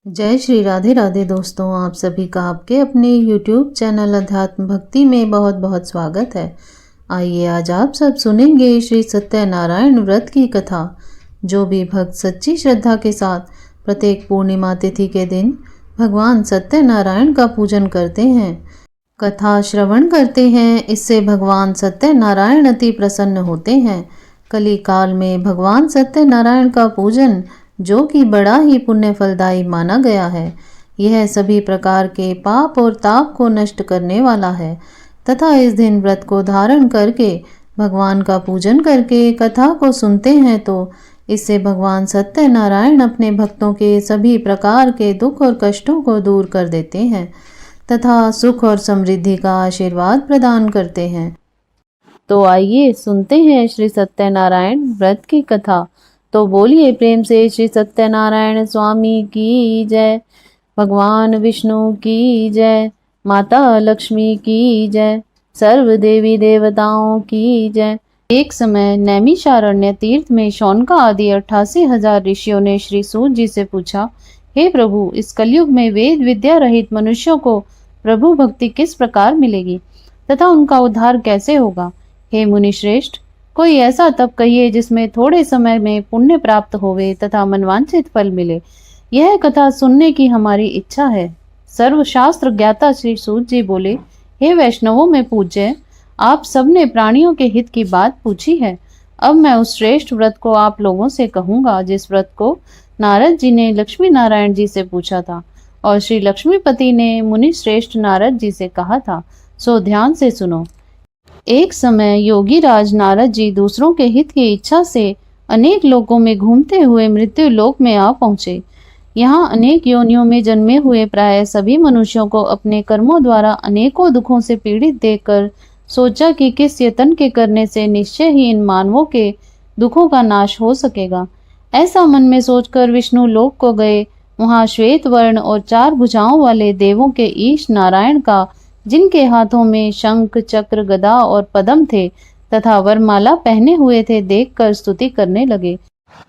जय श्री राधे राधे दोस्तों, आप सभी का आपके अपने YouTube चैनल अध्यात्म भक्ति में बहुत बहुत स्वागत है। आइए आज आप सब सुनेंगे श्री सत्यनारायण व्रत की कथा। जो भी भक्त सच्ची श्रद्धा के साथ प्रत्येक पूर्णिमा तिथि के दिन भगवान सत्यनारायण का पूजन करते हैं, कथा श्रवण करते हैं, इससे भगवान सत्यनारायण अति प्रसन्न होते हैं। कली काल में भगवान सत्यनारायण का पूजन जो कि बड़ा ही पुण्य फलदायी माना गया है, यह सभी प्रकार के पाप और ताप को नष्ट करने वाला है तथा इस दिन व्रत को धारण करके भगवान का पूजन करके कथा को सुनते हैं तो इससे भगवान सत्यनारायण अपने भक्तों के सभी प्रकार के दुख और कष्टों को दूर कर देते हैं तथा सुख और समृद्धि का आशीर्वाद प्रदान करते हैं। तो आइए सुनते हैं श्री सत्यनारायण व्रत की कथा। तो बोलिए प्रेम से श्री सत्यनारायण स्वामी की जय, भगवान विष्णु की जय, माता लक्ष्मी की जय, सर्व देवी देवताओं की जय। एक समय नैमिषारण्य तीर्थ में शौनका आदि 88,000 ऋषियों ने श्री सूत जी से पूछा, हे प्रभु, इस कलयुग में वेद विद्या रहित मनुष्यों को प्रभु भक्ति किस प्रकार मिलेगी तथा उनका उद्धार कैसे होगा? हे मुनि श्रेष्ठ, कोई ऐसा तप कहिए जिसमें थोड़े समय में पुण्य प्राप्त होवे तथा मनवांछित फल मिले। यह कथा सुनने की हमारी इच्छा है। सर्वशास्त्र ज्ञाता श्री सूत जी बोले, हे वैष्णवों में पूज्य, आप सबने प्राणियों के हित की बात पूछी है। अब मैं उस श्रेष्ठ व्रत को आप लोगों से कहूंगा जिस व्रत को नारद जी ने लक्ष्मी नारायण जी से पूछा था और श्री लक्ष्मीपति ने मुनि श्रेष्ठ नारद जी से कहा था। सो ध्यान से सुनो। एक समय योगी राज नारद जी दूसरों के हित की इच्छा से अनेक लोकों में घूमते हुए मृत्यु लोक में आ पहुंचे। यहाँ अनेक योनियों में जन्मे हुए प्राय सभी मनुष्यों को अपने कर्मों द्वारा अनेकों दुखों से पीड़ित देखकर सोचा कि किस यत्न के करने से निश्चय ही इन मानवों के दुखों का नाश हो सकेगा। ऐसा मन में सोचकर विष्णु लोक को गए। वहाँ श्वेत वर्ण और 4 भुजाओं वाले देवों के ईश नारायण का, जिनके हाथों में शंख चक्र गदा और पद्म थे तथा वरमाला पहने हुए थे, देखकर स्तुति करने लगे।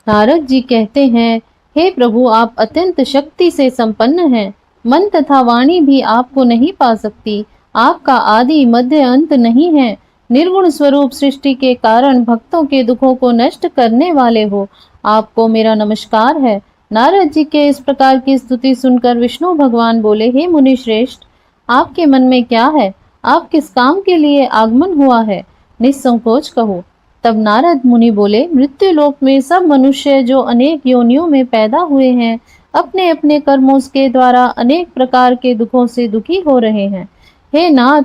नारद जी कहते हैं, हे प्रभु, आप अत्यंत शक्ति से संपन्न हैं। मन तथा वाणी भी आपको नहीं पा सकती। आपका आदि मध्य अंत नहीं है। निर्गुण स्वरूप सृष्टि के कारण भक्तों के दुखों को नष्ट करने वाले हो। आपको मेरा नमस्कार है। नारद जी के इस प्रकार की स्तुति सुनकर विष्णु भगवान बोले, हे मुनि श्रेष्ठ, आपके मन में क्या है? आप किस काम के लिए आगमन हुआ है? निसंकोच कहो। तब नारद मुनि बोले, मृत्यु लोक में सब मनुष्य जो अनेक योनियों में पैदा हुए हैं, अपने अपने कर्मों के द्वारा अनेक प्रकार के दुखों से दुखी हो रहे हैं। हे नाथ,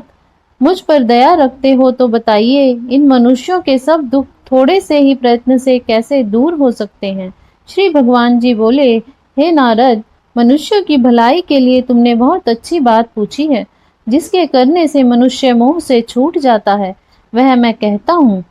मुझ पर दया रखते हो तो बताइए, इन मनुष्यों के सब दुख थोड़े से ही प्रयत्न से कैसे दूर हो सकते हैं? श्री भगवान जी बोले, हे नारद, मनुष्य की भलाई के लिए तुमने बहुत अच्छी बात पूछी है। जिसके करने से मनुष्य मोह से छूट जाता है, वह मैं कहता हूँ।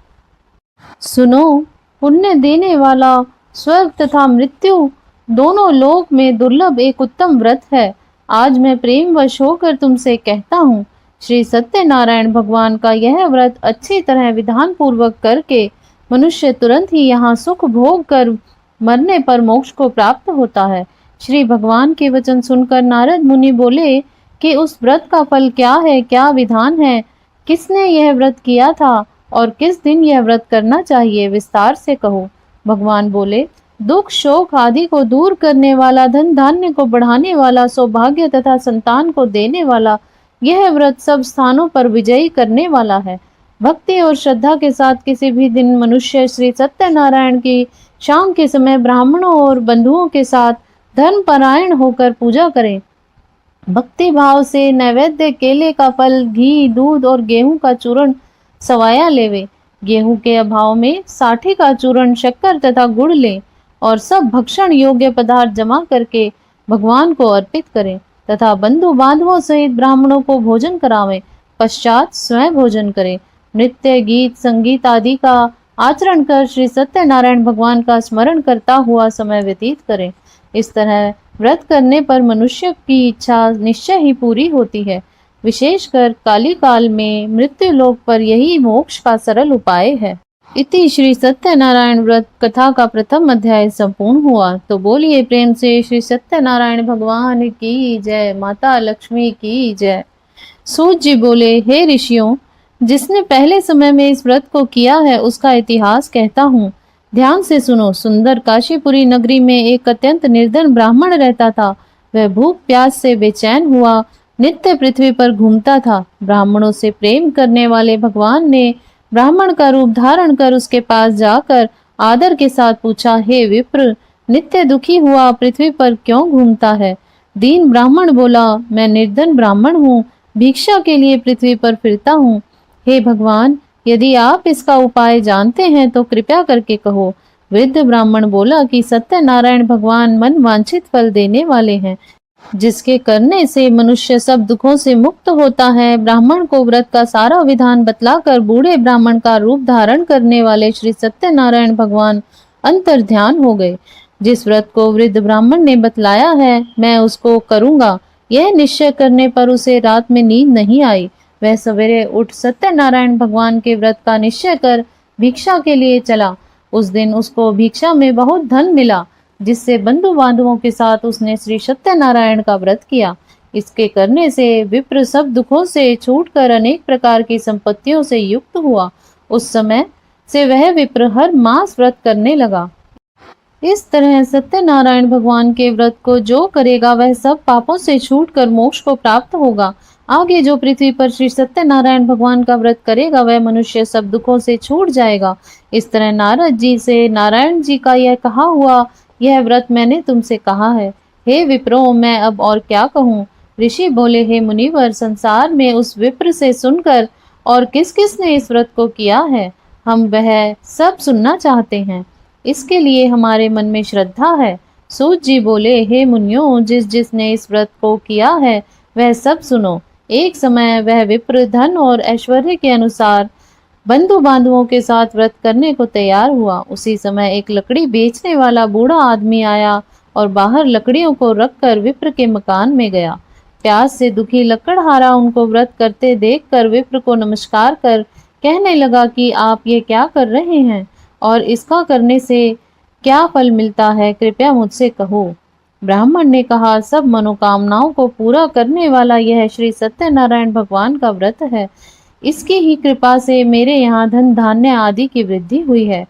सुनो, पुण्य देने वाला स्वर्ग तथा मृत्यु दोनों लोक में दुर्लभ एक उत्तम व्रत है। आज मैं प्रेमवश होकर तुमसे कहता हूँ, श्री सत्यनारायण भगवान का यह व्रत अच्छी तरह विधान पूर्वक करके मनुष्य तुरंत ही यहाँ सुख भोग कर मरने पर मोक्ष को प्राप्त होता है। श्री भगवान के वचन सुनकर नारद मुनि बोले कि उस व्रत का फल क्या है, क्या विधान है, किसने यह व्रत किया था और किस दिन यह व्रत करना चाहिए, विस्तार से कहो। भगवान बोले, दुख शोक आदि को दूर करने वाला, धन धान्य को बढ़ाने वाला, सौभाग्य तथा संतान को देने वाला, यह व्रत सब स्थानों पर विजयी करने वाला है। भक्ति और श्रद्धा के साथ किसी भी दिन मनुष्य श्री सत्यनारायण की शाम के समय ब्राह्मणों और बंधुओं के साथ धर्म परायण होकर पूजा करें। भक्ति भाव से नैवेद्य केले का फल, घी, दूध और गेहूं का चूर्ण सवाया लेवे। गेहूं के अभाव में साठी का चूर्ण, शक्कर तथा गुड़ लें और सब भक्षण योग्य पदार्थ जमा करके भगवान को अर्पित करें तथा बंधु बांधवों सहित ब्राह्मणों को भोजन करावें। पश्चात स्वयं भोजन करें। नृत्य गीत संगीत आदि का आचरण कर श्री सत्यनारायण भगवान का स्मरण करता हुआ समय व्यतीत करें। इस तरह व्रत करने पर मनुष्य की इच्छा निश्चय ही पूरी होती है। विशेषकर काली काल में मृत्यु लोक पर यही मोक्ष का सरल उपाय है। इति श्री सत्यनारायण व्रत कथा का प्रथम अध्याय संपूर्ण हुआ। तो बोलिए प्रेम से श्री सत्यनारायण भगवान की जय, माता लक्ष्मी की जय। सूत जी बोले, हे ऋषियों, जिसने पहले समय में इस व्रत को किया है उसका इतिहास कहता हूँ। ध्यान से सुनो। सुंदर काशीपुरी नगरी में एक अत्यंत निर्धन ब्राह्मण रहता था। वह भूख प्यास से बेचैन हुआ नित्य पृथ्वी पर घूमता था। ब्राह्मणों से प्रेम करने वाले भगवान ने ब्राह्मण का रूप धारण कर उसके पास जाकर आदर के साथ पूछा, हे विप्र, नित्य दुखी हुआ पृथ्वी पर क्यों घूमता है? दीन ब्राह्मण बोला, मैं निर्धन ब्राह्मण हूँ, भिक्षा के लिए पृथ्वी पर फिरता हूँ। हे भगवान, यदि आप इसका उपाय जानते हैं तो कृपया करके कहो। वृद्ध ब्राह्मण बोला कि सत्यनारायण भगवान मन वांछित फल देने वाले हैं, जिसके करने से मनुष्य सब दुखों से मुक्त होता है। ब्राह्मण को व्रत का सारा विधान बतलाकर बूढ़े ब्राह्मण का रूप धारण करने वाले श्री सत्यनारायण भगवान अंतर ध्यान हो गए। जिस व्रत को वृद्ध ब्राह्मण ने बतलाया है मैं उसको करूंगा, यह निश्चय करने पर उसे रात में नींद नहीं आई। वह सवेरे उठ सत्यनारायण भगवान के व्रत का निश्चय कर भिक्षा के लिए चला। उस दिन उसको भिक्षा में बहुत धन मिला, जिससे बंधु बांधवों के साथ उसने श्री सत्यनारायण का व्रत किया। इसके करने से विप्र सब दुखों से छूटकर अनेक प्रकार की संपत्तियों से युक्त हुआ। उस समय से वह विप्र हर मास व्रत करने लगा। इस तरह सत्यनारायण भगवान के व्रत को जो करेगा वह सब पापों से छूटकर मोक्ष को प्राप्त होगा। आगे जो पृथ्वी पर श्री सत्यनारायण भगवान का व्रत करेगा वह मनुष्य सब दुखों से छूट जाएगा। इस तरह नारद जी से नारायण जी का यह कहा हुआ, यह व्रत मैंने तुमसे कहा है। हे विप्रो, मैं अब और क्या कहूँ? ऋषि बोले, हे मुनिवर, संसार में उस विप्र से सुनकर और किस किस ने इस व्रत को किया है, हम वह सब सुनना चाहते हैं। इसके लिए हमारे मन में श्रद्धा है। सूत जी बोले, हे मुनियों, जिस जिसने इस व्रत को किया है वह सब सुनो। एक समय वह विप्र धन और ऐश्वर्य के अनुसार बंधु बांधवों के साथ व्रत करने को तैयार हुआ। उसी समय एक लकड़ी बेचने वाला बूढ़ा आदमी आया और बाहर लकड़ियों को रखकर विप्र के मकान में गया। प्यास से दुखी लकड़हारा उनको व्रत करते देखकर विप्र को नमस्कार कर कहने लगा कि आप ये क्या कर रहे हैं और इसका करने से क्या फल मिलता है, कृपया मुझसे कहो। ब्राह्मण ने कहा, सब मनोकामनाओं को पूरा करने वाला यह श्री सत्यनारायण भगवान का व्रत है। इसकी ही कृपा से मेरे यहाँ धन धान्य आदि की वृद्धि हुई है।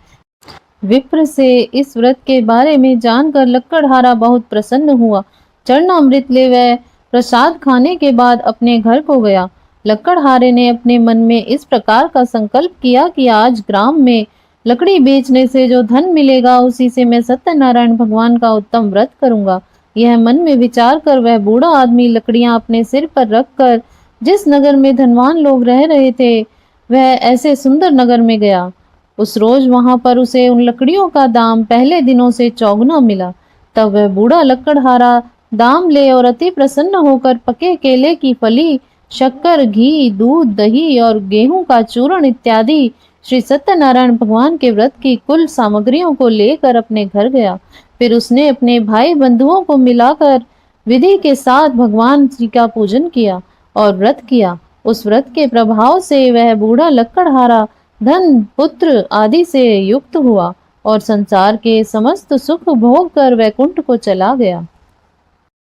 विप्र से इस व्रत के बारे में जानकर लकड़हारा बहुत प्रसन्न हुआ। चरणामृत ले वह प्रसाद खाने के बाद अपने घर को गया। लकड़हारे ने अपने मन में इस प्रकार का संकल्प किया कि आज ग्राम में लकड़ी बेचने से जो धन मिलेगा उसी से मैं सत्यनारायण भगवान का उत्तम व्रत करूंगा। यह मन में विचार कर वह बूढ़ा आदमी लकड़ियां अपने सिर पर रखकर जिस नगर में धनवान लोग रह रहे थे वह ऐसे सुंदर नगर में गया। उस रोज वहां पर उसे उन लकड़ियों का दाम पहले दिनों से चौगुना मिला। तब वह बूढ़ा लकड़हारा दाम ले और अति प्रसन्न होकर पके केले की फली, शक्कर, घी, दूध, दही और गेहूं का चूर्ण इत्यादि श्री सत्यनारायण भगवान के व्रत की कुल सामग्रियों को लेकर अपने घर गया। फिर उसने अपने भाई बंधुओं को मिलाकर विधि के साथ भगवान जी का पूजन किया और व्रत किया। उस व्रत के प्रभाव से वह बूढ़ा लकड़हारा धन, पुत्र आदि से युक्त हुआ और संसार के समस्त सुख भोग कर वैकुंठ को चला गया।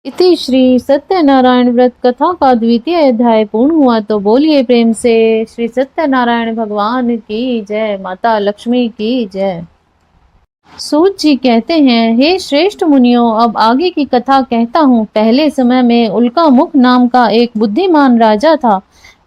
इति श्री सत्यनारायण व्रत कथा का द्वितीय अध्याय पूर्ण हुआ। तो बोलिए प्रेम से श्री सत्यनारायण भगवान की जय, माता लक्ष्मी की जय। सूत जी कहते हैं, हे श्रेष्ठ मुनियों, अब आगे की कथा कहता हूँ। पहले समय में उल्का मुख नाम का एक बुद्धिमान राजा था।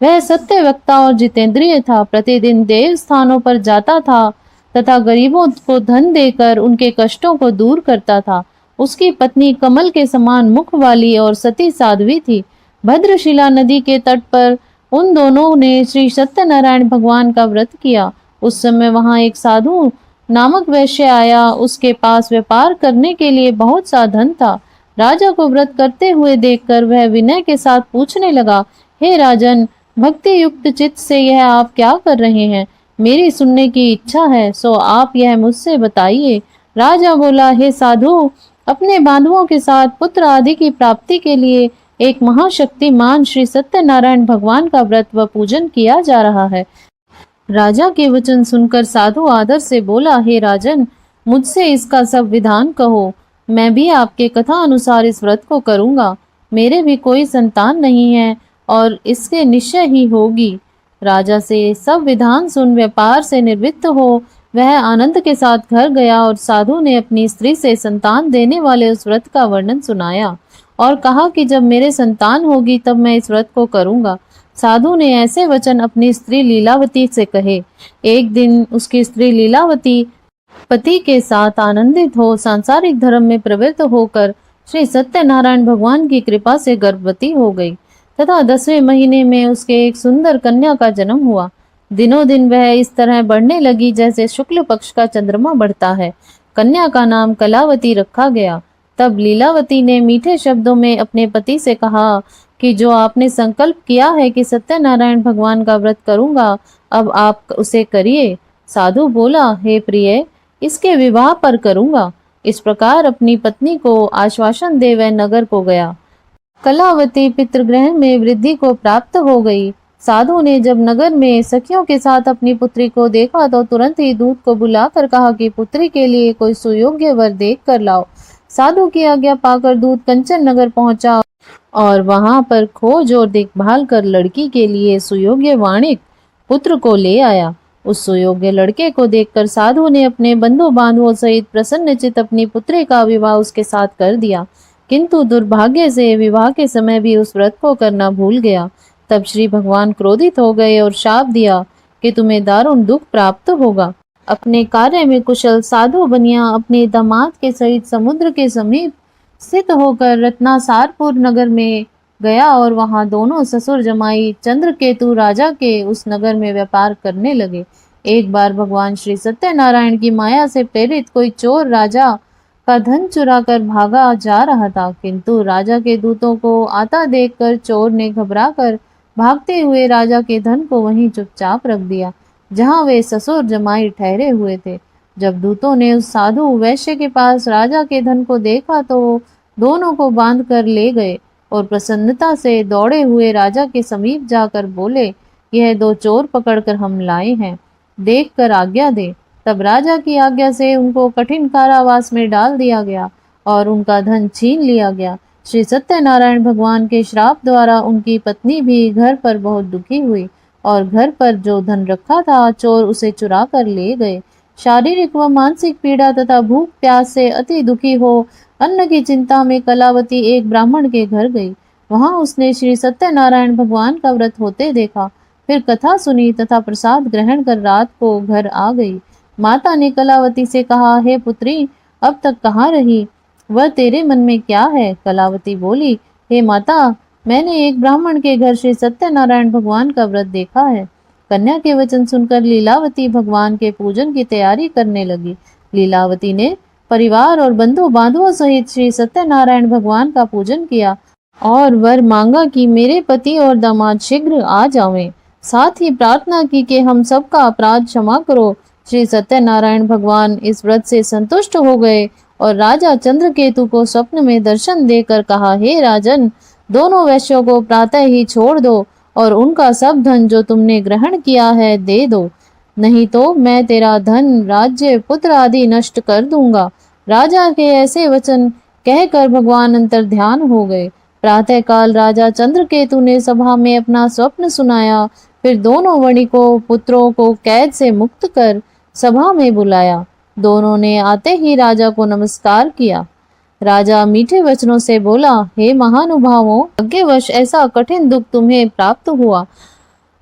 वह सत्य वक्ता और जितेंद्रिय था। प्रतिदिन देव स्थानों पर जाता था तथा गरीबों को धन देकर उनके कष्टों को दूर करता था। उसकी पत्नी कमल के समान मुख वाली और सती साध्वी थी। भद्रशिला नदी के तट पर उन दोनों ने श्री सत्यनारायण भगवान का व्रत किया। उस समय वहां एक साधु नामक वैश्य आया। उसके पास व्यापार करने के लिए बहुत सा धन था। राजा को व्रत करते हुए देखकर वह विनय के साथ पूछने लगा, हे राजन, भक्ति युक्त चित्त से यह आप क्या कर रहे हैं? मेरी सुनने की इच्छा है, सो आप यह मुझसे बताइए। राजा बोला, हे साधु, अपने बांधवों के साथ पुत्र आदि की प्राप्ति के लिए एक महाशक्तिमान श्री सत्यनारायण भगवान का व्रत व पूजन किया जा रहा है। राजा के वचन सुनकर साधु आदर से बोला, हे राजन, मुझसे इसका सब विधान कहो। मैं भी आपके कथा अनुसार इस व्रत को करूंगा। मेरे भी कोई संतान नहीं है और इसके निश्चय ही होगी। राजा से सब विधान सुन व्यापार से निवृत्त हो वह आनंद के साथ घर गया और साधु ने अपनी स्त्री से संतान देने वाले उस व्रत का वर्णन सुनाया और कहा कि जब मेरे संतान होगी तब मैं इस व्रत को करूंगा। साधु ने ऐसे वचन अपनी स्त्री लीलावती से कहे। एक दिन उसकी स्त्री लीलावती पति के साथ आनंदित हो सांसारिक धर्म में प्रवृत्त होकर श्री सत्यनारायण भगवान की कृपा से गर्भवती हो गई तथा 10वें महीने में उसके एक सुंदर कन्या का जन्म हुआ। दिनों दिन वह इस तरह बढ़ने लगी जैसे शुक्ल पक्ष का चंद्रमा बढ़ता है। कन्या का नाम कलावती रखा गया। तब लीलावती ने मीठे शब्दों में अपने पति से कहा कि जो आपने संकल्प किया है कि सत्यनारायण भगवान का व्रत करूंगा, अब आप उसे करिए। साधु बोला, हे प्रिय, इसके विवाह पर करूंगा। इस प्रकार अपनी पत्नी को आश्वासन दे वह नगर को गया। कलावती पितृगृह में वृद्धि को प्राप्त हो गई। साधु ने जब नगर में सखियों के साथ अपनी पुत्री को देखा तो तुरंत ही दूत को बुलाकर कहा कि पुत्री के लिए कोई सुयोग्य वर देख कर लाओ। साधु की आज्ञा पाकर दूत कंचन नगर पहुंचा और वहां पर खोज और देखभाल कर लड़की के लिए सुयोग्य वाणिक पुत्र को ले आया। उस सुयोग्य लड़के को देखकर साधु ने अपने बंधु बांधवों सहित प्रसन्नचित अपनी पुत्री का विवाह उसके साथ कर दिया, किंतु दुर्भाग्य से विवाह के समय भी उस व्रत को करना भूल गया। तब श्री भगवान क्रोधित हो गए और शाप दिया कि तुम्हें दारुण दुख प्राप्त होगा। अपने कार्य में कुशल साधु बनिया अपने दामाद के सहित समुद्र के समीप स्थित होकर रत्नासारपुर नगर में गया और वहां दोनों ससुर जमाई चंद्रकेतु राजा के उस नगर में व्यापार करने लगे। एक बार भगवान श्री सत्यनारायण की माया से प्रेरित कोई चोर राजा का धन चुरा कर भागा जा रहा था, किंतु राजा के दूतों को आता देखकर चोर ने घबराकर भागते हुए राजा के धन को वहीं चुपचाप रख दिया जहां वे ससुर जमाई ठहरे हुए थे। जब दूतों ने उस साधु वैश्य के पास राजा के धन को देखा तो दोनों को बांध कर ले गए और प्रसन्नता से दौड़े हुए राजा के समीप जाकर बोले, यह 2 चोर पकड़कर हम लाए हैं, देख कर आज्ञा दे। तब राजा की आज्ञा से उनको कठिन कारावास में डाल दिया गया और उनका धन छीन लिया गया। श्री सत्यनारायण भगवान के श्राप द्वारा उनकी पत्नी भी घर पर बहुत दुखी हुई और घर पर जो धन रखा था चोर उसे चुरा कर ले गए। शारीरिक व मानसिक पीड़ा तथा भूख प्यास से अति दुखी हो अन्न की चिंता में कलावती एक ब्राह्मण के घर गई। वहां उसने श्री सत्यनारायण भगवान का व्रत होते देखा, फिर कथा सुनी तथा प्रसाद ग्रहण कर रात को घर आ गई। माता ने कलावती से कहा, हे पुत्री, अब तक कहाँ रही? वह तेरे मन में क्या है? कलावती बोली, हे माता, मैंने एक ब्राह्मण के घर श्री सत्यनारायण भगवान का व्रत देखा है। कन्या के वचन सुनकर लीलावती भगवान के पूजन की तैयारी करने लगी। लीलावती ने परिवार और बंधु बांधवों सहित श्री सत्यनारायण भगवान का पूजन किया और वर मांगा कि मेरे पति और दामाद शीघ्र आ जावें। साथ ही प्रार्थना की कि हम सबका अपराध क्षमा करो। श्री सत्यनारायण भगवान इस व्रत से संतुष्ट हो गए और राजा चंद्रकेतु को स्वप्न में दर्शन देकर कहा, हे राजन, दोनों वैश्यों को प्रातः ही छोड़ दो और उनका सब धन जो तुमने ग्रहण किया है दे दो, नहीं तो मैं तेरा धन, राज्य, पुत्र आदि नष्ट कर दूंगा। राजा के ऐसे वचन कहकर भगवान अंतर ध्यान हो गए। प्रातः काल राजा चंद्रकेतु ने सभा में अपना स्वप्न सुनाया, फिर दोनों वणिकों पुत्रों को कैद से मुक्त कर सभा में बुलाया। दोनों ने आते ही राजा को नमस्कार किया। राजा मीठे वचनों से बोला, हे महानुभावों, भाग्यवश ऐसा कठिन दुख तुम्हें प्राप्त हुआ,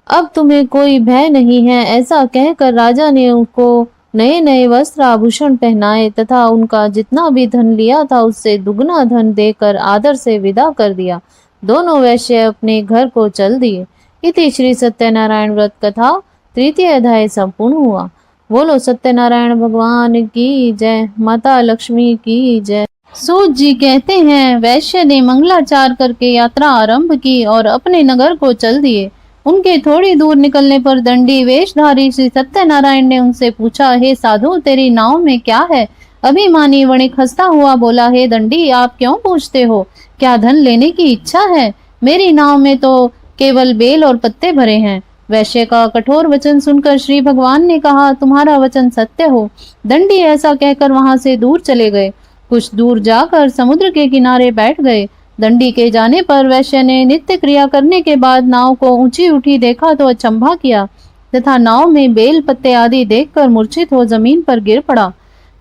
अब तुम्हें कोई भय नहीं है। ऐसा कहकर राजा ने उनको नए नए वस्त्र आभूषण पहनाए तथा उनका जितना भी धन लिया था उससे दुगना धन देकर आदर से विदा कर दिया। दोनों वैश्य अपने घर को चल दिए। इति श्री सत्यनारायण व्रत कथा 3य अध्याय संपूर्ण हुआ। बोलो सत्यनारायण भगवान की जय, माता लक्ष्मी की जय। सूत जी कहते हैं, वैश्य ने मंगलाचार करके यात्रा आरंभ की और अपने नगर को चल दिए। उनके थोड़ी दूर निकलने पर दंडी वेशधारी श्री सत्यनारायण ने उनसे पूछा, हे साधु, तेरी नाव में क्या है? अभिमानी वणिक हंसता हुआ बोला, हे दंडी, आप क्यों पूछते हो? क्या धन लेने की इच्छा है? मेरी नाव में तो केवल बेल और पत्ते भरे हैं। वैश्य का कठोर वचन सुनकर श्री भगवान ने कहा, तुम्हारा वचन सत्य हो। दंडी ऐसा कहकर वहां से दूर चले गए। कुछ दूर जाकर समुद्र के किनारे बैठ गए। दंडी के जाने पर वैश्य ने नित्य क्रिया करने के बाद नाव को ऊंची उठी देखा तो अचंभा किया तथा नाव में बेल पत्ते आदि देखकर मूर्छित हो जमीन पर गिर पड़ा।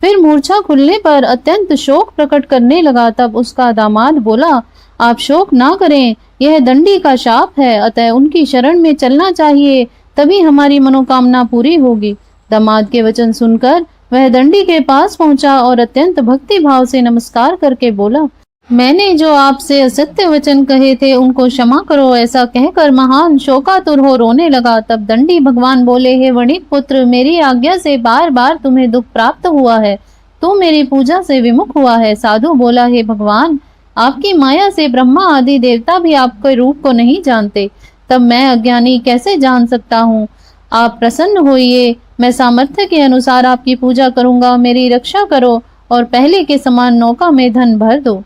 फिर मूर्छा खुलने पर अत्यंत शोक प्रकट करने लगा। तब उसका दामाद बोला, आप शोक ना करें, यह दंडी का शाप है, अतः उनकी शरण में चलना चाहिए, तभी हमारी मनोकामना पूरी होगी। दामाद के वचन सुनकर वह दंडी के पास पहुंचा और अत्यंत भक्ति भाव से नमस्कार करके बोला, मैंने जो आपसे असत्य वचन कहे थे उनको क्षमा करो। ऐसा कहकर महान शोकातुर हो रोने लगा। तब दंडी भगवान बोले, हे वणिक पुत्र, मेरी आज्ञा से बार बार तुम्हें दुख प्राप्त हुआ है, तू मेरी पूजा से विमुख हुआ है। साधु बोला, हे भगवान, आपकी माया से ब्रह्मा आदि देवता भी आपके रूप को नहीं जानते, तब मैं अज्ञानी कैसे जान सकता हूँ। आप प्रसन्न होइए, मैं सामर्थ्य के अनुसार आपकी पूजा करूंगा, मेरी रक्षा करो और पहले के समान नौका में धन भर दो।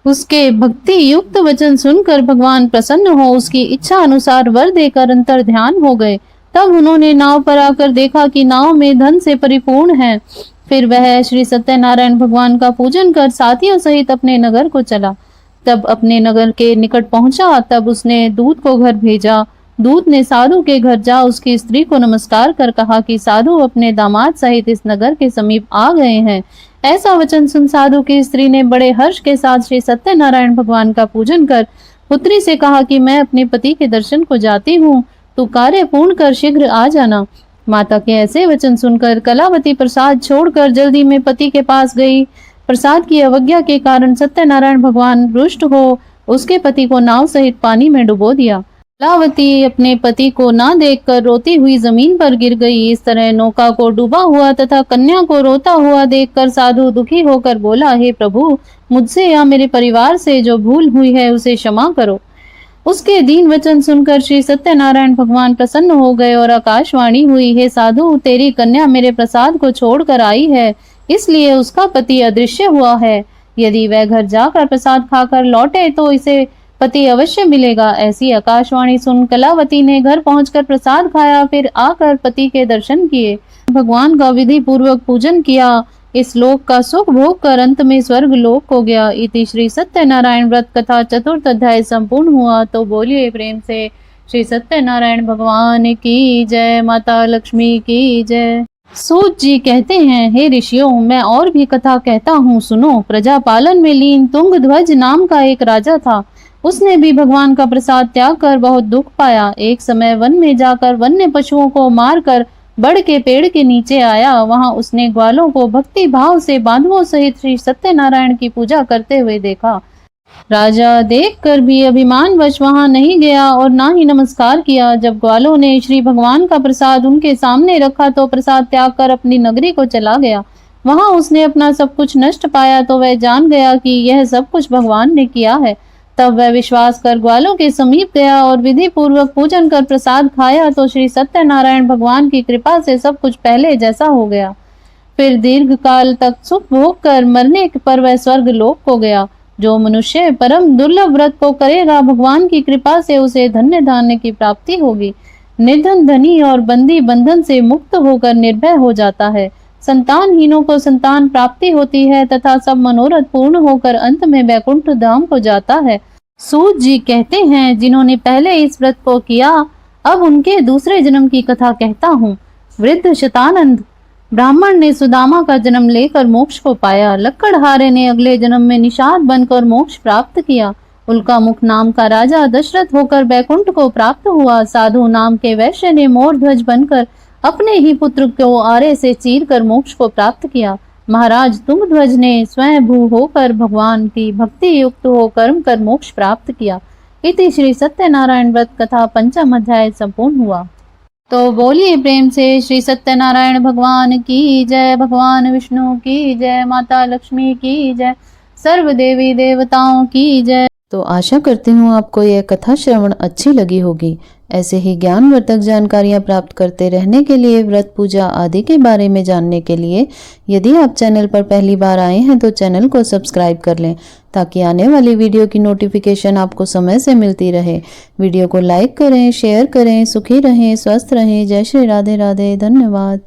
उसके भक्ति युक्त वचन सुनकर भगवान प्रसन्न हो उसकी इच्छा अनुसार वर देकर अंतर ध्यान हो गए। तब उन्होंने नाव पर आकर देखा कि नाव में धन से परिपूर्ण है। फिर वह श्री सत्यनारायण भगवान का पूजन कर साथियों सहित अपने नगर को चला। तब अपने नगर के निकट पहुंचा, तब उसने दूत को घर भेजा। दूत ने साधु के घर जा उसकी स्त्री को नमस्कार कर कहा कि साधु अपने दामाद सहित इस नगर के समीप आ गए हैं। ऐसा वचन सुन साधु की स्त्री ने बड़े हर्ष के साथ श्री सत्यनारायण भगवान का पूजन कर पुत्री से कहा कि मैं अपने पति के दर्शन को जाती हूँ, तू कार्य पूर्ण कर शीघ्र आ जाना। माता के ऐसे वचन सुनकर कलावती प्रसाद छोड़कर जल्दी में पति के पास गई। प्रसाद की अवज्ञा के कारण सत्यनारायण भगवान रुष्ट हो उसके पति को नाव सहित पानी में डुबो दिया। कलावती अपने पति को ना देखकर रोती हुई जमीन पर गिर गई। इस तरह नौका को डूबा हुआ तथा कन्या को रोता हुआ देखकर साधु दुखी होकर बोला, हे प्रभु, मुझसे या मेरे परिवार से जो भूल हुई है उसे क्षमा करो। उसके दीन वचन सुनकर श्री सत्यनारायण भगवान प्रसन्न हो गए और आकाशवाणी हुई, हे साधु, तेरी कन्या मेरे प्रसाद को छोड़कर आई है, इसलिए उसका पति अदृश्य हुआ है। यदि वह घर जाकर प्रसाद खाकर लौटे तो इसे पति अवश्य मिलेगा। ऐसी आकाशवाणी सुन कलावती ने घर पहुंचकर प्रसाद खाया, फिर आकर पति के दर्शन किए, भगवान का विधि पूर्वक पूजन किया। इस लोक का सुख भोग कर अंत में स्वर्ग लोक हो गया। इति श्री सत्यनारायण व्रत कथा चतुर्थ अध्याय संपूर्ण हुआ। तो बोलिए प्रेम से श्री सत्यनारायण भगवान की जय, माता लक्ष्मी की जय। सूत जी कहते हैं, हे ऋषियों, मैं और भी कथा कहता हूँ, सुनो। प्रजापालन में लीन तुंगध्वज नाम का एक राजा था। उसने भी भगवान का प्रसाद त्याग कर बहुत दुख पाया। एक समय वन में जाकर वन्य पशुओं को मारकर बड़ के पेड़ के नीचे आया। वहां उसने ग्वालों को भक्ति भाव से बांधवों सहित श्री सत्यनारायण की पूजा करते हुए देखा। राजा देखकर भी अभिमानवश वहां नहीं गया और ना ही नमस्कार किया। जब ग्वालों ने श्री भगवान का प्रसाद उनके सामने रखा तो प्रसाद त्याग कर अपनी नगरी को चला गया। वहां उसने अपना सब कुछ नष्ट पाया तो वह जान गया कि यह सब कुछ भगवान ने किया है। तब वह विश्वास कर ग्वालों के समीप गया और विधि पूर्वक पूजन कर प्रसाद खाया तो श्री सत्यनारायण भगवान की कृपा से सब कुछ पहले जैसा हो गया। फिर दीर्घ काल तक सुख भोग कर मरने पर वह स्वर्ग लोक को गया। जो मनुष्य परम दुर्लभ व्रत को करेगा, भगवान की कृपा से उसे धन्य धान्य की प्राप्ति होगी। निर्धन धनी और बंदी बंधन से मुक्त होकर निर्भय हो जाता है। संतानहीनों को संतान प्राप्ति होती है तथा सब मनोरथ पूर्ण होकर अंत में वैकुंठ धाम को जाता है। सूत जी कहते हैं, जिन्होंने पहले इस व्रत को किया, अब उनके दूसरे जन्म की कथा कहता हूँ। वृद्ध शतानंद ब्राह्मण ने सुदामा का जन्म लेकर मोक्ष को पाया। लक्कड़हारे ने अगले जन्म में निषाद बनकर मोक्ष प्राप्त किया। उल्कामुख नाम का राजा दशरथ होकर बैकुंठ को प्राप्त हुआ। साधु नाम के वैश्य ने मोर ध्वज बनकर अपने ही पुत्र को आरे से चीर कर मोक्ष को प्राप्त किया। महाराज तुंगध्वज ने स्वयं भू होकर भगवान की भक्ति युक्त हो कर्म कर मोक्ष प्राप्त किया। इति श्री सत्यनारायण व्रत कथा पंचम अध्याय संपूर्ण हुआ। तो बोलिए प्रेम से श्री सत्यनारायण भगवान की जय, भगवान विष्णु की जय, माता लक्ष्मी की जय, सर्व देवी देवताओं की जय। तो आशा करती हूँ आपको यह कथा श्रवण अच्छी लगी होगी। ऐसे ही ज्ञानवर्धक जानकारियाँ प्राप्त करते रहने के लिए, व्रत पूजा आदि के बारे में जानने के लिए यदि आप चैनल पर पहली बार आए हैं तो चैनल को सब्सक्राइब कर लें ताकि आने वाली वीडियो की नोटिफिकेशन आपको समय से मिलती रहे। वीडियो को लाइक करें, शेयर करें। सुखी रहें, स्वस्थ रहें। जय श्री राधे राधे। धन्यवाद।